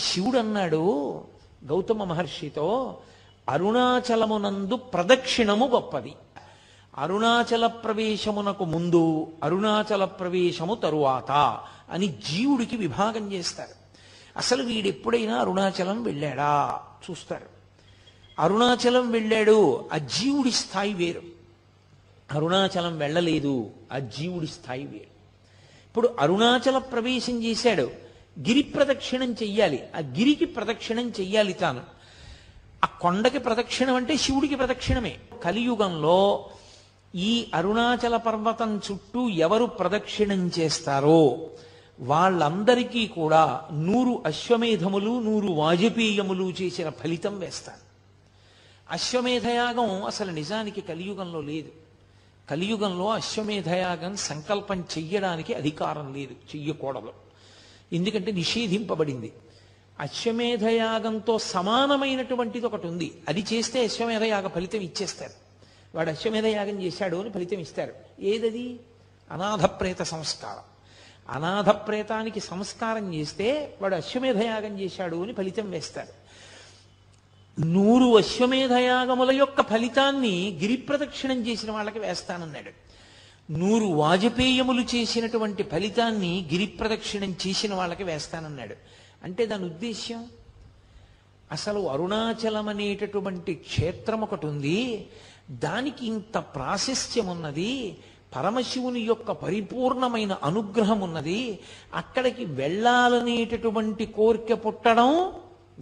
శివుడు అన్నాడు గౌతమ మహర్షితో, అరుణాచలమునందు ప్రదక్షిణము గొప్పది. అరుణాచల ప్రవేశమునకు ముందు, అరుణాచల ప్రవేశము తరువాత అని జీవుడికి విభాగం చేస్తారు. అసలు వీడెప్పుడైనా అరుణాచలం వెళ్ళాడా చూస్తారు. అరుణాచలం వెళ్ళాడు, ఆ జీవుడి స్థాయి వేరు. అరుణాచలం వెళ్ళలేదు, ఆ జీవుడి స్థాయి వేరు. ఇప్పుడు అరుణాచల ప్రవేశం చేశాడు, గిరి ప్రదక్షిణం చెయ్యాలి, ఆ గిరికి ప్రదక్షిణం చెయ్యాలి తాను. ఆ కొండకి ప్రదక్షిణం అంటే శివుడికి ప్రదక్షిణమే. కలియుగంలో ఈ అరుణాచల పర్వతం చుట్టూ ఎవరు ప్రదక్షిణం చేస్తారో వాళ్ళందరికీ కూడా 100 అశ్వమేధములు 100 వాజపేయములు చేసిన ఫలితం వేస్తారు. అశ్వమేధయాగం అసలు నిజానికి కలియుగంలో లేదు. కలియుగంలో అశ్వమేధయాగం సంకల్పం చెయ్యడానికి అధికారం లేదు, చెయ్యకూడదు. ఎందుకంటే నిషేధింపబడింది. అశ్వమేధయాగంతో సమానమైనటువంటిది ఒకటి ఉంది, అది చేస్తే అశ్వమేధయాగ ఫలితం ఇచ్చేస్తారు. వాడు అశ్వమేధయాగం చేశాడు అని ఫలితం ఇస్తారు. ఏదది? అనాథప్రేత సంస్కారం. అనాథప్రేతానికి సంస్కారం చేస్తే వాడు అశ్వమేధయాగం చేశాడు అని ఫలితం వేస్తారు. 100 అశ్వమేధయాగముల యొక్క ఫలితాన్ని గిరి ప్రదక్షిణం చేసిన వాళ్ళకి వేస్తానన్నాడు. 100 వాజపేయములు చేసినటువంటి ఫలితాన్ని గిరి ప్రదక్షిణం చేసిన వాళ్ళకి వేస్తానన్నాడు. అంటే దాని ఉద్దేశ్యం, అసలు అరుణాచలం అనేటటువంటి క్షేత్రం ఒకటి ఉంది, దానికి ఇంత ప్రాశస్త్యం ఉన్నది, పరమశివుని యొక్క పరిపూర్ణమైన అనుగ్రహం ఉన్నది, అక్కడికి వెళ్ళాలనేటటువంటి కోరిక పుట్టడం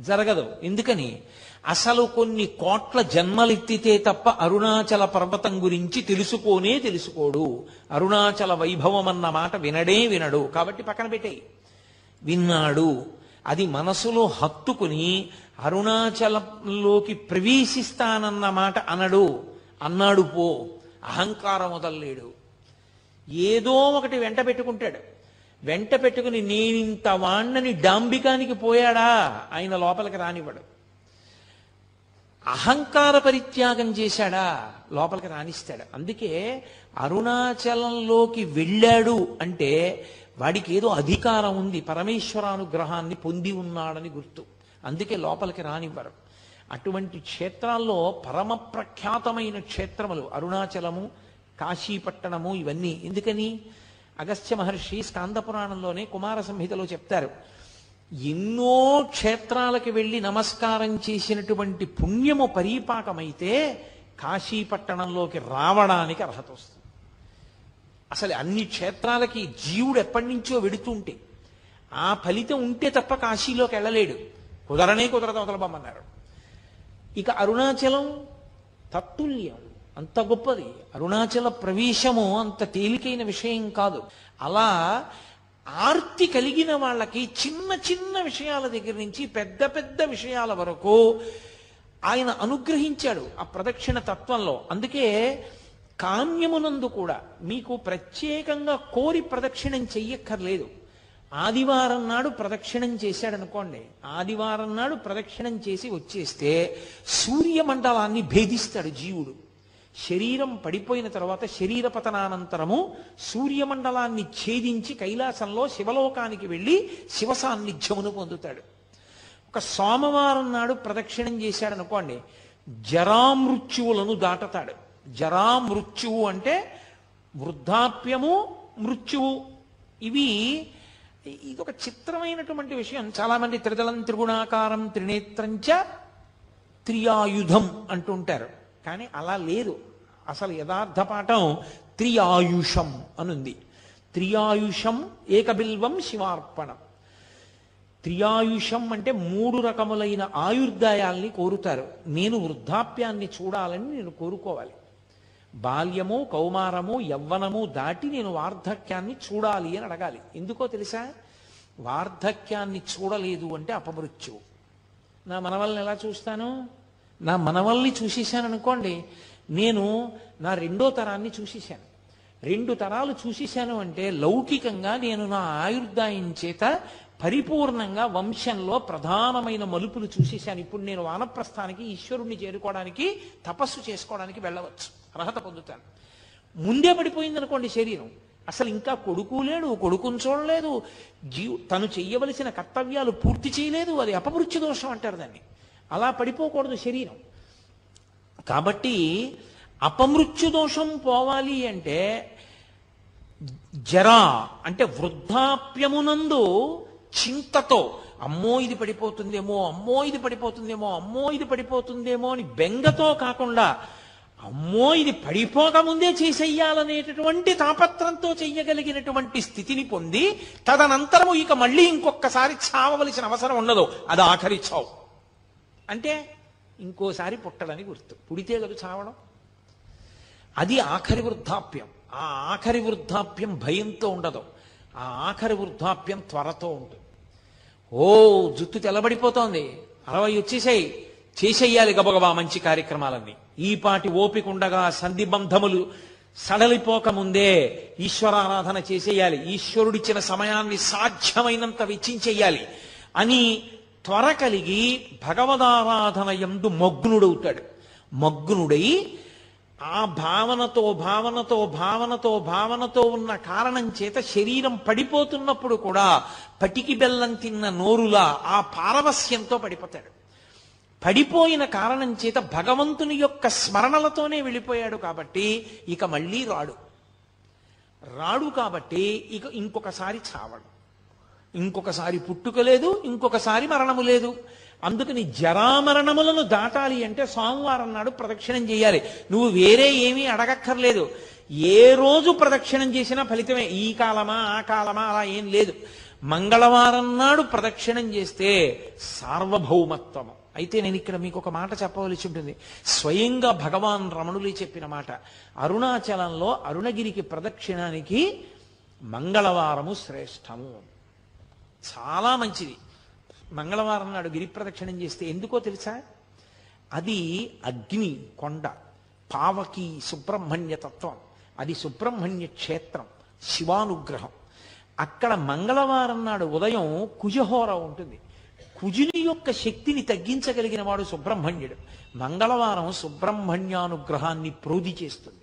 జరగదు. ఎందుకని? అసలు కొన్ని కోట్ల జన్మలెత్తితే తప్ప అరుణాచల పర్వతం గురించి తెలుసుకోడు. అరుణాచల వైభవం అన్న మాట వినడు. కాబట్టి పక్కన పెట్టేయి. విన్నాడు, అది మనసులో హత్తుకుని అరుణాచలంలోకి ప్రవేశిస్తానన్న మాట అన్నాడు పో, అహంకారం వదల్లేడు. ఏదో ఒకటి వెంట పెట్టుకుంటాడు. వెంట పెట్టుకుని నేనింత వాణ్ణని డాంబికానికి పోయాడా ఆయన లోపలికి రానివ్వడు. అహంకార పరిత్యాగం చేశాడా లోపలికి రానిస్తాడు. అందుకే అరుణాచలంలోకి వెళ్ళాడు అంటే వాడికి ఏదో అధికారం ఉంది, పరమేశ్వరానుగ్రహాన్ని పొంది ఉన్నాడని గుర్తు. అందుకే లోపలికి రానివ్వరు. అటువంటి క్షేత్రాల్లో పరమ ప్రఖ్యాతమైన క్షేత్రములు అరుణాచలము, కాశీపట్టణము, ఇవన్నీ. ఎందుకని? అగస్త్య మహర్షి స్కాంద పురాణంలోనే కుమార సంహితలో చెప్తారు, ఎన్నో క్షేత్రాలకి వెళ్ళి నమస్కారం చేసినటువంటి పుణ్యము పరీపాకమైతే కాశీపట్టణంలోకి రావడానికి అర్హత వస్తుంది. అసలు అన్ని క్షేత్రాలకి జీవుడు ఎప్పటి నుంచో వెడుతుంటే ఆ ఫలితం ఉంటే తప్ప కాశీలోకి వెళ్ళలేడు. కుదరదు, వదలబమ్మన్నారు. ఇక అరుణాచలం తత్తుల్యం, అంత గొప్పది. అరుణాచల ప్రవేశము అంత తేలికైన విషయం కాదు. అలా ఆర్తి కలిగిన వాళ్ళకి చిన్న చిన్న విషయాల దగ్గర నుంచి పెద్ద పెద్ద విషయాల వరకు ఆయన అనుగ్రహించాడు ఆ ప్రదక్షిణ తత్వంలో. అందుకే కామ్యమునందు కూడా మీకు ప్రత్యేకంగా కోరి ప్రదక్షిణం చెయ్యక్కర్లేదు. ఆదివారం నాడు ప్రదక్షిణం చేశాడనుకోండి, ఆదివారం నాడు ప్రదక్షిణం చేసి వచ్చేస్తే సూర్యమండలాన్ని భేదిస్తాడు జీవుడు. శరీరం పడిపోయిన తర్వాత శరీర పతనానంతరము సూర్యమండలాన్ని ఛేదించి కైలాసంలో శివలోకానికి వెళ్ళి శివ సాన్నిధ్యమును పొందుతాడు. ఒక సోమవారం నాడు ప్రదక్షిణం చేశాడనుకోండి, జరామృత్యువులను దాటతాడు. జరామృత్యువు అంటే వృద్ధాప్యము, మృత్యువు. ఇదొక చిత్రమైనటువంటి విషయం. చాలా మంది త్రిదళం త్రిగుణాకారం త్రినేత్రంచ త్రియాయుధం అంటుంటారు, కానీ అలా లేదు. అసలు యథార్థ పాఠం త్రియాయుషం అనుంది. త్రియాయుషం ఏకబిల్వం శివార్పణం. త్రియాయుషం అంటే 3 రకములైన ఆయుర్దాయాల్ని కోరుతారు. నేను వృద్ధాప్యాన్ని చూడాలని నేను కోరుకోవాలి. బాల్యము, కౌమారము, యవ్వనము దాటి నేను వార్ధక్యాన్ని చూడాలి అని అడగాలి. ఎందుకో తెలుసా? వార్ధక్యాన్ని చూడలేదు అంటే అపమృత్యువు. నా మనవల్ని ఎలా చూస్తాను? నా మనవల్ని చూసేశాను అనుకోండి, నేను నా 2వ తరాన్ని చూసేశాను. 2 తరాలు చూసేశాను అంటే లౌకికంగా నేను నా ఆయుర్దాయం చేత పరిపూర్ణంగా వంశంలో ప్రధానమైన మలుపులు చూసేశాను. ఇప్పుడు నేను వానప్రస్థానికి, ఈశ్వరుణ్ణి చేరుకోవడానికి, తపస్సు చేసుకోవడానికి వెళ్ళవచ్చు, అర్హత పొందుతాను. ముందే పడిపోయింది అనుకోండి శరీరం, అసలు ఇంకా కొడుకు లేడు, కొడుకుని చూడలేదు, తను చెయ్యవలసిన కర్తవ్యాలు పూర్తి చేయలేదు. అది అపమృత్యు దోషం అంటారు దాన్ని. అలా పడిపోకూడదు శరీరం. కాబట్టి అపమృత్యు దోషం పోవాలి అంటే జరా అంటే వృద్ధాప్యమునందు చింతతో అమ్మో ఇది పడిపోతుందేమో, అమ్మో ఇది పడిపోతుందేమో, అమ్మో ఇది పడిపోతుందేమో అని బెంగతో కాకుండా అమ్మో ఇది పడిపోకముందే చేసేయాలనేటటువంటి తాపత్రంతో చెయ్యగలిగినటువంటి స్థితిని పొంది తదనంతరము ఇక మళ్ళీ ఇంకొకసారి చావవలసిన అవసరం ఉండదు. అది ఆఖరి చావు. అంటే ఇంకోసారి పుట్టడని గుర్తు. పుడితే కదా చావడం. అది ఆఖరి వృద్ధాప్యం. ఆ ఆఖరి వృద్ధాప్యం భయంతో ఉండదు. ఆ ఆఖరి వృద్ధాప్యం త్వరతో ఉంటుంది. ఓ జుట్టు తెల్లబడిపోతోంది, 60 వచ్చేసాయి, చేసేయాలి గబగబా మంచి కార్యక్రమాలన్నీ. ఈపాటి ఓపిక ఉండగా సంధిబంధములు సడలిపోకముందే ఈశ్వరారాధన చేసేయాలి, ఈశ్వరుడిచ్చిన సమయాన్ని సాధ్యమైనంత వెచ్చించేయాలి అని త్వర కలిగి భగవదారాధన యందు మగ్నుడవుతాడు. మగ్నుడై ఆ భావనతో భావనతో భావనతో భావనతో ఉన్న కారణం చేత శరీరం పడిపోతున్నప్పుడు కూడా పటికి బెల్లం తిన్న నోరులా ఆ పారవస్యంతో పడిపోతాడు. పడిపోయిన కారణం చేత భగవంతుని యొక్క స్మరణలతోనే వెళ్ళిపోయాడు కాబట్టి ఇక మళ్ళీ రాడు కాబట్టి ఇక ఇంకొకసారి చావడు, ఇంకొకసారి పుట్టుక లేదు, ఇంకొకసారి మరణము లేదు. అందుకని జరామరణములను దాటాలి అంటే సోమవారం నాడు ప్రదక్షిణం చేయాలి. నువ్వు వేరే ఏమీ అడగక్కర్లేదు. ఏ రోజు ప్రదక్షిణం చేసినా ఫలితమే. ఈ కాలమా ఆ కాలమా అలా ఏం లేదు. మంగళవారం నాడు ప్రదక్షిణం చేస్తే సార్వభౌమత్వము. అయితే నేను ఇక్కడ మీకు ఒక మాట చెప్పవలసి ఉంటుంది. స్వయంగా భగవాన్ రమణులే చెప్పిన మాట. అరుణాచలంలో అరుణగిరికి ప్రదక్షిణానికి మంగళవారము శ్రేష్టము, చాలా మంచిది. మంగళవారం నాడు గిరి ప్రదక్షిణం చేస్తే ఎందుకో తెలుసా? అది అగ్ని కొండ, పావకి సుబ్రహ్మణ్య తత్వం, అది సుబ్రహ్మణ్య క్షేత్రం, శివానుగ్రహం. అక్కడ మంగళవారం నాడు ఉదయం కుజహోర ఉంటుంది. కుజుని యొక్క శక్తిని తగ్గించగలిగిన వాడు సుబ్రహ్మణ్యుడు. మంగళవారం సుబ్రహ్మణ్యానుగ్రహాన్ని ప్రోధి చేస్తుంది.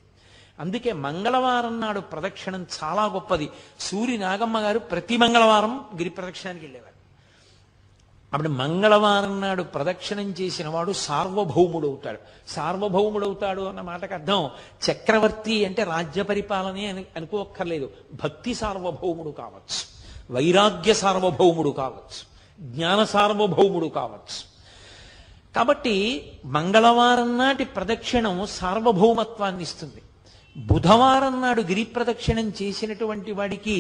అందుకే మంగళవారం నాడు ప్రదక్షిణం చాలా గొప్పది. సూరి నాగమ్మ గారు ప్రతి మంగళవారం గిరి ప్రదక్షిణానికి వెళ్ళేవారు. అప్పుడు మంగళవారం నాడు ప్రదక్షిణం చేసిన వాడు సార్వభౌముడవుతాడు. సార్వభౌముడవుతాడు అన్న మాటకు అర్థం చక్రవర్తి అంటే రాజ్య పరిపాలనే అనుకోక్కర్లేదు. భక్తి సార్వభౌముడు కావచ్చు, వైరాగ్య సార్వభౌముడు కావచ్చు, జ్ఞాన సార్వభౌముడు కావచ్చు. కాబట్టి మంగళవారం నాటి ప్రదక్షిణం సార్వభౌమత్వాన్ని ఇస్తుంది. బుధవారం నాడు గిరి ప్రదక్షిణం చేసినటువంటి వాడికి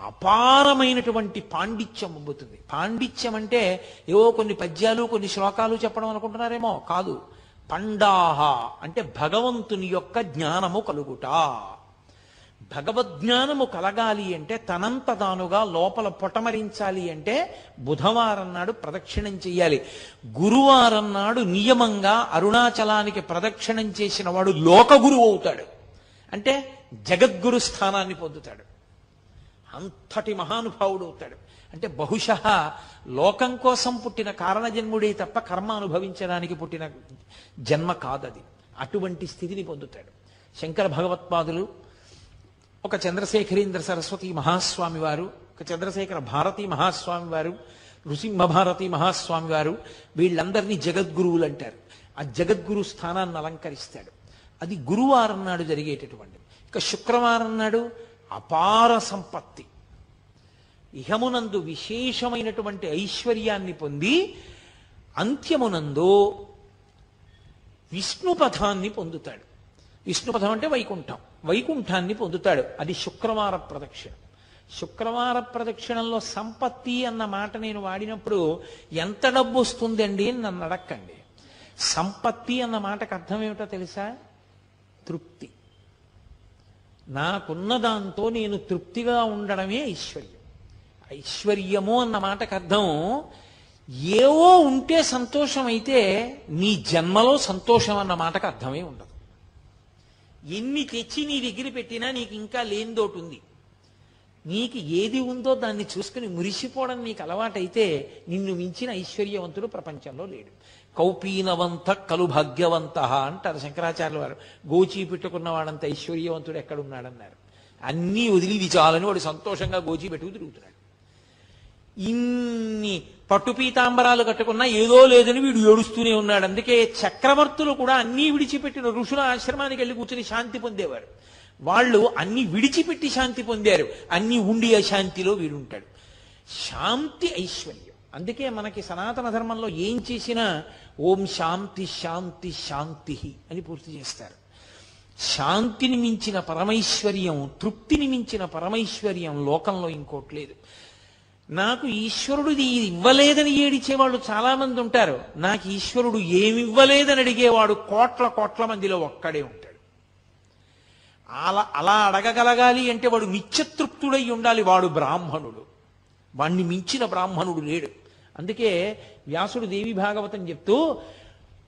అపారమైనటువంటి పాండిత్యం అబ్బుతుంది. పాండిత్యం అంటే ఏవో కొన్ని పద్యాలు కొన్ని శ్లోకాలు చెప్పడం అనుకుంటున్నారేమో, కాదు. పండాహ అంటే భగవంతుని యొక్క జ్ఞానము కలుగుట. భగవద్జ్ఞానము కలగాలి అంటే తనంత తానుగా లోపల పొటమరించాలి అంటే బుధవారం నాడు ప్రదక్షిణం చెయ్యాలి. గురువారం నాడు నియమంగా అరుణాచలానికి ప్రదక్షిణం చేసిన వాడు లోకగురువు అవుతాడు. అంటే జగద్గురు స్థానాన్ని పొందుతాడు. అంతటి మహానుభావుడు అవుతాడు. అంటే బహుశః లోకం కోసం పుట్టిన కారణజన్ముడే తప్ప కర్మ అనుభవించడానికి పుట్టిన జన్మ కాదది. అటువంటి స్థితిని పొందుతాడు. శంకర భగవత్పాదులు, ఒక చంద్రశేఖరేంద్ర సరస్వతి మహాస్వామి వారు, ఒక చంద్రశేఖర భారతీ మహాస్వామి వారు, నృసింహ భారతీ మహాస్వామి వారు, వీళ్ళందరినీ జగద్గురువులు అంటారు. ఆ జగద్గురు స్థానాన్ని అలంకరిస్తాడు. అది గురువారం నాడు జరిగేటటువంటి. ఇక శుక్రవారం నాడు అపార సంపత్తి, ఇహమునందు విశేషమైనటువంటి ఐశ్వర్యాన్ని పొంది అంత్యమునందు విష్ణుపథాన్ని పొందుతాడు. విష్ణుపథం అంటే వైకుంఠం, వైకుంఠాన్ని పొందుతాడు. అది శుక్రవార ప్రదక్షిణ. శుక్రవార ప్రదక్షిణంలో సంపత్తి అన్న మాట నేను వాడినప్పుడు ఎంత డబ్బు వస్తుందండి అని నన్ను అడక్కండి. సంపత్తి అన్న మాటకు అర్థం ఏమిటో తెలుసా? తృప్తి. నాకున్న దాంతో నేను తృప్తిగా ఉండడమే ఐశ్వర్యం. ఐశ్వర్యము అన్న మాటకు అర్థం ఏవో ఉంటే సంతోషం అయితే నీ జన్మలో సంతోషం అన్న మాటకు అర్థమే ఉండదు. ఎన్ని తెచ్చి నీ దగ్గర పెట్టినా నీకు ఇంకా లేనిదోటి ఉంది. నీకు ఏది ఉందో దాన్ని చూసుకుని మురిసిపోవడం నీకు అలవాటైతే నిన్ను మించిన ఐశ్వర్యవంతుడు ప్రపంచంలో లేడు. కౌపీనవంత కలు భాగ్యవంత అంటారు శంకరాచార్యుల వారు. గోచి పెట్టుకున్నవాడంత ఐశ్వర్యవంతుడు ఎక్కడున్నాడన్నారు. అన్నీ వదిలి ఇది చాలని వాడు సంతోషంగా గోచి పెట్టుకు తిరుగుతున్నాడు. ఇన్ని పట్టు పీతాంబరాలు కట్టుకున్నా ఏదో లేదని వీడు ఏడుస్తూనే ఉన్నాడు. అందుకే చక్రవర్తులు కూడా అన్నీ విడిచిపెట్టిన ఋషుల ఆశ్రమానికి వెళ్ళి కూర్చుని శాంతి పొందేవారు. వాళ్ళు అన్ని విడిచిపెట్టి శాంతి పొందారు. అన్ని ఉండి అశాంతిలో వీడుంటాడు. శాంతి ఐశ్వర్యం. అందుకే మనకి సనాతన ధర్మంలో ఏం చేసినా ఓం శాంతి శాంతి శాంతి అని పూర్తి చేస్తారు. శాంతిని మించిన పరమైశ్వర్యం, తృప్తిని మించిన పరమైశ్వర్యం లోకంలో ఇంకోటి లేదు. నాకు ఈశ్వరుడు ఇది ఇవ్వలేదని ఏడిచేవాళ్ళు చాలా మంది ఉంటారు. నాకు ఈశ్వరుడు ఏమివ్వలేదని అడిగేవాడు కోట్ల కోట్ల మందిలో ఒక్కడే ఉంటాడు. అలా అడగగలగాలి అంటే వాడు నిత్యతృప్తుడై ఉండాలి. వాడు బ్రాహ్మణుడు. వాణ్ణి మించిన బ్రాహ్మణుడు లేడు. అందుకే వ్యాసుడు దేవి భాగవతం చెప్తూ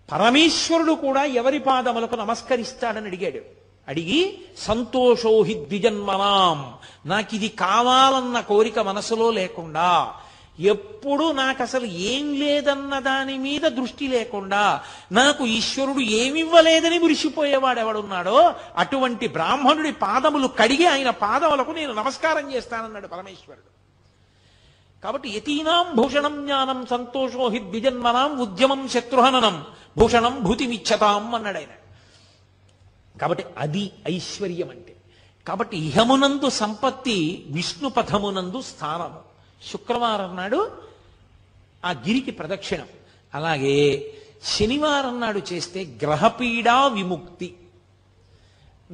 పరమేశ్వరుడు కూడా ఎవరి పాదములకు నమస్కరిస్తాడని అడిగాడు. అడిగి సంతోషోహి ద్విజన్మనాం, నాకు ఇది కావాలన్న కోరిక మనసులో లేకుండా, ఎప్పుడు నాకు అసలు ఏం లేదన్న దాని మీద దృష్టి లేకుండా, నాకు ఈశ్వరుడు ఏమివ్వలేదని మురిసిపోయేవాడు ఎవడున్నాడో అటువంటి బ్రాహ్మణుడి పాదములు కడిగి ఆయన పాదములకు నేను నమస్కారం చేస్తానన్నాడు పరమేశ్వరుడు. కాబట్టి యతీనాం భూషణం జ్ఞానం సంతోషో హి ద్విజన్మనాం ఉద్యమం శత్రుహననం భూషణం భూతిమిచ్చతాం అన్నాడు ఆయన. కాబట్టి అది ఐశ్వర్యం అంటే. కాబట్టి ఇహమునందు సంపత్తి, విష్ణు పథమునందు స్థానము. శుక్రవారం నాడు ఆ గిరికి ప్రదక్షిణం. అలాగే శనివారం నాడు చేస్తే గ్రహపీడా విముక్తి.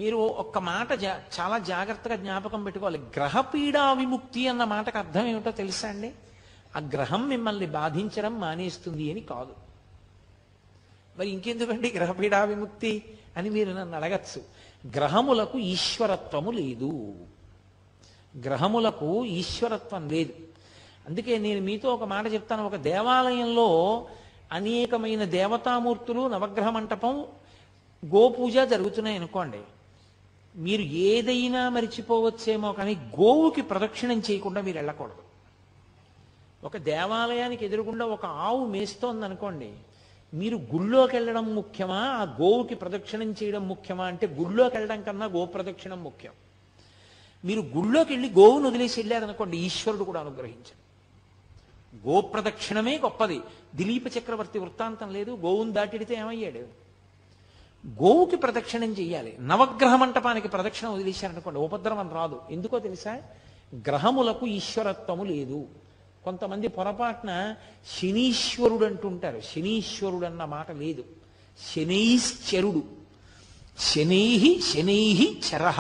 మీరు ఒక్క మాట చాలా జాగ్రత్తగా జ్ఞాపకం పెట్టుకోవాలి. గ్రహపీడా విముక్తి అన్న మాటకు అర్థం ఏమిటో తెలుసా అండి? ఆ గ్రహం మిమ్మల్ని బాధించడం మానేస్తుంది అని కాదు. మరి ఇంకెందుకండి గ్రహపీడా విముక్తి అని మీరు నన్ను అడగచ్చు. గ్రహములకు ఈశ్వరత్వము లేదు. గ్రహములకు ఈశ్వరత్వం లేదు. అందుకే నేను మీతో ఒక మాట చెప్తాను. ఒక దేవాలయంలో అనేకమైన దేవతామూర్తులు, నవగ్రహ మంటపం, గోపూజ జరుగుతున్నాయి అనుకోండి. మీరు ఏదైనా మరిచిపోవచ్చేమో కానీ గోవుకి ప్రదక్షిణం చేయకుండా మీరు వెళ్ళకూడదు. ఒక దేవాలయానికి ఎదురుగుండా ఒక ఆవు మేస్తోంది అనుకోండి, మీరు గుళ్ళోకి వెళ్ళడం ముఖ్యమా, ఆ గోవుకి ప్రదక్షిణం చేయడం ముఖ్యమా అంటే గుళ్ళోకి వెళ్ళడం కన్నా గో ప్రదక్షిణం ముఖ్యం. మీరు గుళ్ళోకి వెళ్ళి గోవును వదిలేసి వెళ్ళారనుకోండి, ఈశ్వరుడు కూడా అనుగ్రహించాడు. గో ప్రదక్షిణమే గొప్పది. దిలీప చక్రవర్తి వృత్తాంతం లేదు? గోవును దాటిడితే ఏమయ్యాడు? గోవుకి ప్రదక్షిణం చెయ్యాలి. నవగ్రహ మంటపానికి ప్రదక్షిణ వదిలేశారనుకోండి, ఉపద్రవం రాదు. ఎందుకో తెలుసా? గ్రహములకు ఈశ్వరత్వము లేదు. కొంతమంది పొరపాటున శనీశ్వరుడు అంటుంటారు. శనీశ్వరుడు అన్న మాట లేదు. శనైశ్చరుడు. శనైహి చరహ.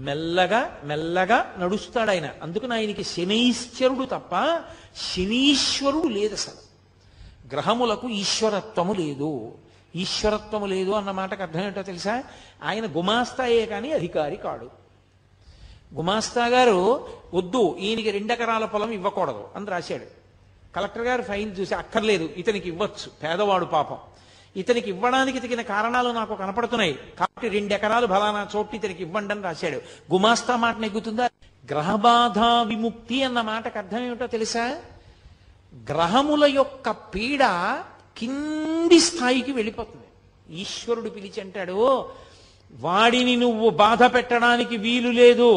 మెల్లగా మెల్లగా నడుస్తాడు ఆయన. అందుకని ఆయనకి శనైశ్చరుడు తప్ప శనీశ్వరుడు లేదు. అసలు గ్రహములకు ఈశ్వరత్వము లేదు. ఈశ్వరత్వము లేదు అన్న మాటకు అర్థం ఏంటో తెలుసా? ఆయన గుమాస్తాయే కానీ అధికారి కాడు. గుమాస్తా గారు వద్దు, ఈయనకి 2 ఎకరాల పొలం ఇవ్వకూడదు అని రాశాడు. కలెక్టర్ గారు ఫైల్ చూసి అక్కర్లేదు, ఇతనికి ఇవ్వచ్చు, పేదవాడు పాపం, ఇతనికి ఇవ్వడానికి తగిన కారణాలు నాకు కనపడుతున్నాయి కాబట్టి 2 ఎకరాలు ఫలానా చోటు ఇతనికి ఇవ్వండి అని రాశాడు. గుమాస్తా మాట నెగ్గుతుందా? గ్రహబాధ విముక్తి అన్న మాటకు అర్థం ఏమిటో తెలుసా? గ్రహముల యొక్క పీడ కింది స్థాయికి వెళ్ళిపోతుంది. ఈశ్వరుడు పిలిచి అంటాడు, వాడిని నువ్వు బాధ పెట్టడానికి వీలు లేదు.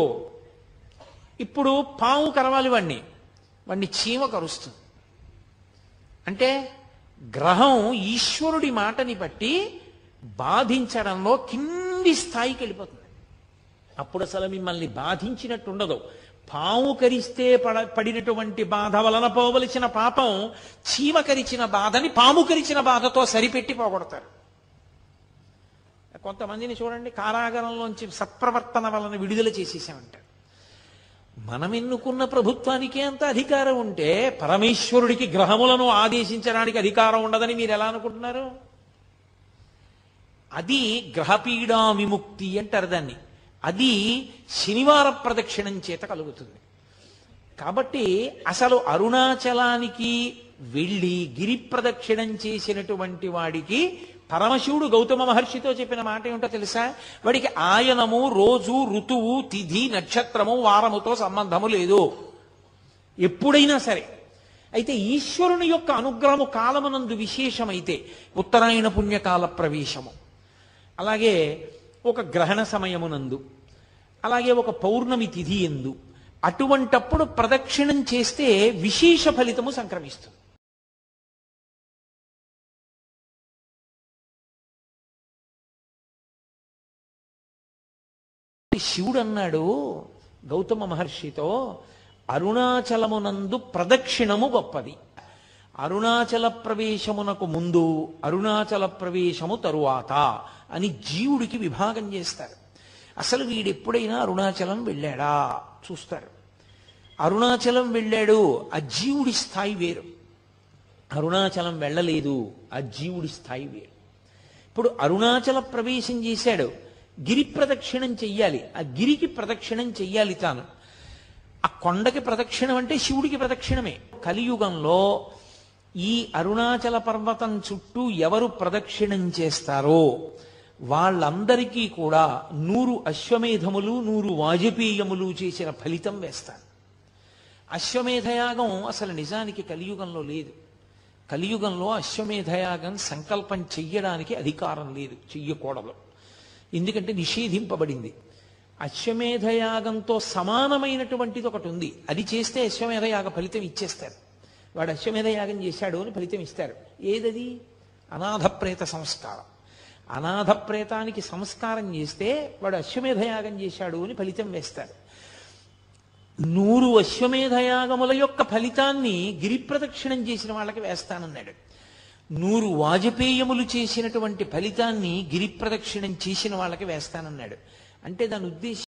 ఇప్పుడు పాము కరవాలి వాణ్ణి చీమ కరుస్తుంది. అంటే గ్రహం ఈశ్వరుడి మాటని బట్టి బాధించడంలో కింది స్థాయికి వెళ్ళిపోతుంది. అప్పుడు అసలు మిమ్మల్ని బాధించినట్టు ఉండదు. పాము కరిస్తే పడినటువంటి బాధ వలన పోవలసిన పాపం చీమ కరిచిన బాధని పాము కరిచిన బాధతో సరిపెట్టి పోగొడతారు. కొంతమందిని చూడండి, కారాగారంలోంచి సత్ప్రవర్తన వలన విడుదల చేసేసామంటారు. మనం ఎన్నుకున్న ప్రభుత్వానికే అంత అధికారం ఉంటే పరమేశ్వరుడికి గ్రహములను ఆదేశించడానికి అధికారం ఉండదని మీరు ఎలా అనుకుంటున్నారు? అది గ్రహపీడా విముక్తి అంటారు దాన్ని. అది శనివార ప్రదక్షిణం చేత కలుగుతుంది. కాబట్టి అసలు అరుణాచలానికి వెళ్ళి గిరి ప్రదక్షిణం చేసినటువంటి వాడికి పరమశివుడు గౌతమ మహర్షితో చెప్పిన మాట ఏమిటో తెలుసా? వాడికి ఆయనము, రోజు, ఋతువు, తిథి, నక్షత్రము, వారముతో సంబంధము లేదు ఎప్పుడైనా సరే. అయితే ఈశ్వరుని యొక్క అనుగ్రహము కాలమునందు విశేషమైతే ఉత్తరాయణ పుణ్యకాల ప్రవేశము, అలాగే ఒక గ్రహణ సమయమునందు, అలాగే ఒక పౌర్ణమి తిథి ఎందు అటువంటప్పుడు ప్రదక్షిణం చేస్తే విశేష ఫలితము సంక్రమిస్తుంది. శివుడు అన్నాడు గౌతమ మహర్షితో, అరుణాచలమునందు ప్రదక్షిణము గొప్పది, అరుణాచల ప్రవేశమునకు ముందు, అరుణాచల ప్రవేశము తరువాత అని జీవుడికి విభాగం చేస్తారు. అసలు వీడెప్పుడైనా అరుణాచలం వెళ్ళాడా చూస్తారు. అరుణాచలం వెళ్ళాడు, ఆ జీవుడి స్థాయి వేరు. అరుణాచలం వెళ్ళలేదు, ఆ జీవుడి స్థాయి వేరు. ఇప్పుడు అరుణాచల ప్రవేశం చేశాడు, గిరి ప్రదక్షిణం చెయ్యాలి, ఆ గిరికి ప్రదక్షిణం చెయ్యాలి తాను. ఆ కొండకి ప్రదక్షిణం అంటే శివుడికి ప్రదక్షిణమే. కలియుగంలో ఈ అరుణాచల పర్వతం చుట్టూ ఎవరు ప్రదక్షిణం చేస్తారో వాళ్ళందరికీ కూడా 100 అశ్వమేధములు 100 వాజపేయములు చేసిన ఫలితం వేస్తారు. అశ్వమేధయాగం అసలు నిజానికి కలియుగంలో లేదు. కలియుగంలో అశ్వమేధయాగం సంకల్పం చెయ్యడానికి అధికారం లేదు, చెయ్యకూడదు. ఎందుకంటే నిషేధింపబడింది. అశ్వమేధయాగంతో సమానమైనటువంటిది ఒకటి ఉంది, అది చేస్తే అశ్వమేధయాగ ఫలితం ఇచ్చేస్తారు. వాడు అశ్వమేధయాగం చేశాడు అని ఫలితం ఇస్తారు. ఏదది? అనాథప్రేత సంస్కారం. అనాథప్రేతానికి సంస్కారం చేస్తే వాడు అశ్వమేధయాగం చేశాడు అని ఫలితం వేస్తారు. 100 అశ్వమేధయాగముల యొక్క ఫలితాన్ని గిరి ప్రదక్షిణం చేసిన వాళ్ళకి వేస్తానన్నాడు. 100 వాజపేయములు చేసినటువంటి ఫలితాన్ని గిరి ప్రదక్షిణం చేసిన వాళ్ళకి వేస్తానన్నాడు. అంటే దాని ఉద్దేశం